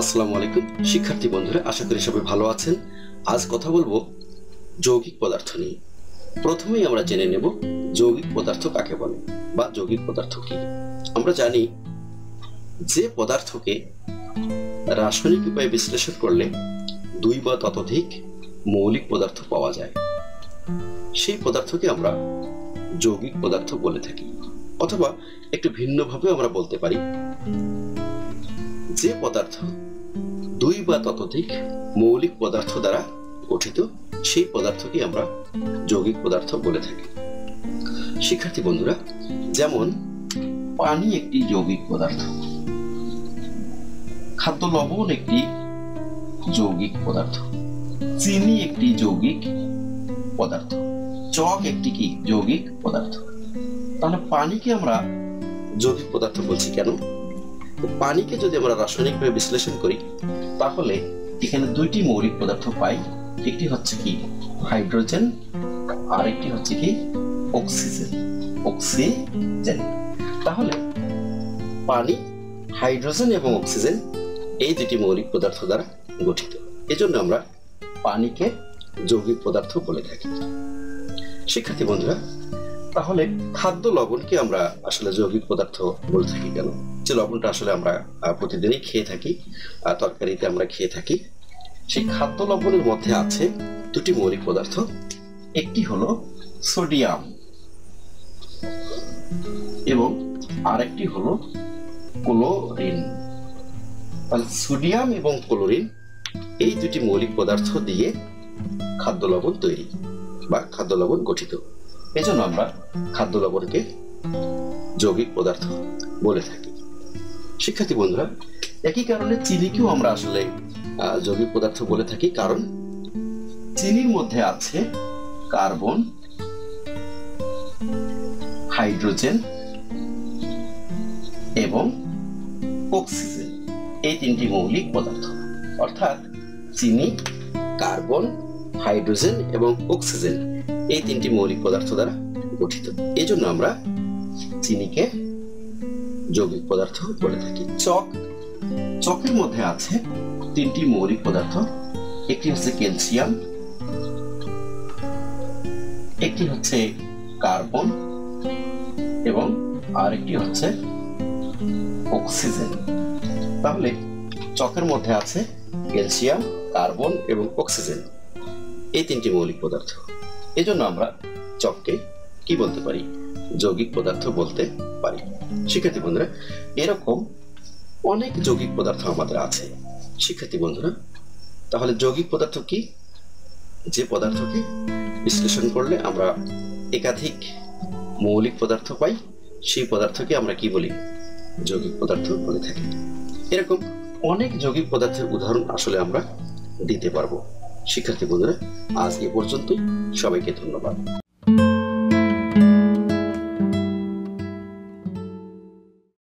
আসসালামু আলাইকুম শিক্ষার্থী বন্ধুরা, আশা করি সবাই ভালো আছেন। আজ কথা বলবো যৌগিক পদার্থ নিয়ে। প্রথমেই আমরা জেনে নেব যৌগিক পদার্থ কাকে বলে বা যৌগিক পদার্থ কি। আমরা জানি যে পদার্থকে রাসায়নিক উপায়ে বিশ্লেষণ করলে দুই বা ততোধিক মৌলিক পদার্থ পাওয়া যায়, সেই পদার্থকে আমরা যৌগিক পদার্থ বলে থাকি। অথবা একটু ভিন্নভাবে আমরা বলতে পারি, যে পদার্থ দুই বা ততোধিক মৌলিক পদার্থ দ্বারা গঠিত, সেই পদার্থকে আমরা যৌগিক পদার্থ বলে থাকি। শিক্ষার্থী বন্ধুরা, যেমন পানি একটি যৌগিক পদার্থ, খাদ্য লবণ একটি যৌগিক পদার্থ, চিনি একটি যৌগিক পদার্থ, চক একটি কি যৌগিক পদার্থ। তাহলে পানিকে আমরা যৌগিক পদার্থ বলছি কেন? পানিকে যদি আমরা রাসায়নিকভাবে বিশ্লেষণ করি তাহলে এখানে দুইটি মৌলিক পদার্থ পাই। একটি হচ্ছে কি হাইড্রোজেন, আর একটি হচ্ছে কি অক্সিজেন। তাহলে পানি, হাইড্রোজেন এবং অক্সিজেন এই দুটি মৌলিক পদার্থ দ্বারা গঠিত, এজন্য আমরা পানিকে যৌগিক পদার্থ বলে থাকি। শিক্ষার্থী বন্ধুরা, তাহলে খাদ্য লবণকে আমরা আসলে যৌগিক পদার্থ বলে থাকি কেন? যে লবণটা আসলে আমরা প্রতিদিনই খেয়ে থাকি, তরকারিতে আমরা খেয়ে থাকি, সেই খাদ্য লবণের মধ্যে আছে দুটি মৌলিক পদার্থ। একটি হলো সোডিয়াম এবং আরেকটি হলো ক্লোরিন। সোডিয়াম এবং ক্লোরিন এই দুটি মৌলিক পদার্থ দিয়ে খাদ্য লবণ তৈরি বা খাদ্য লবণ গঠিত, এজন্য আমরা খাদ্য লবণকে যৌগিক পদার্থ বলে থাকি। শিক্ষার্থী বন্ধুরা, একই কারণে চিনিকেও আমরা আসলে যৌগিক পদার্থ বলে থাকি, কারণ চিনির মধ্যে আছে কার্বন, হাইড্রোজেন এবং অক্সিজেন, এই তিনটি মৌলিক পদার্থ। অর্থাৎ চিনি, কার্বন, হাইড্রোজেন এবং অক্সিজেন এই তিনটি মৌলিক পদার্থ দ্বারা গঠিত, এই জন্য আমরা চিনিকে যৌগিক পদার্থ বলে থাকি। চকের মধ্যে আছে তিনটি মৌলিক পদার্থ। একটি হচ্ছে ক্যালসিয়াম, একটি হচ্ছে কার্বন এবং আরেকটি হচ্ছে অক্সিজেন। তাহলে চকের মধ্যে আছে ক্যালসিয়াম, কার্বন এবং অক্সিজেন, এই তিনটি মৌলিক পদার্থ, এজন্য আমরা চককে কি বলতে পারি? যৌগিক পদার্থ বলতে পারি। শিক্ষার্থী বন্ধুরা, এরকম অনেক যৌগিক পদার্থ আমাদের আছে। শিক্ষার্থী বন্ধুরা, তাহলে যৌগিক পদার্থ কি? যে পদার্থকে বিশ্লেষণ করলে আমরা একাধিক মৌলিক পদার্থ পাই, সেই পদার্থকে আমরা কি বলি? যৌগিক পদার্থ বলে থাকি। এরকম অনেক যৌগিক পদার্থের উদাহরণ আসলে আমরা দিতে পারবো। শিক্ষার্থী বন্ধুরা, আজ এ পর্যন্তই। সবাইকে ধন্যবাদ।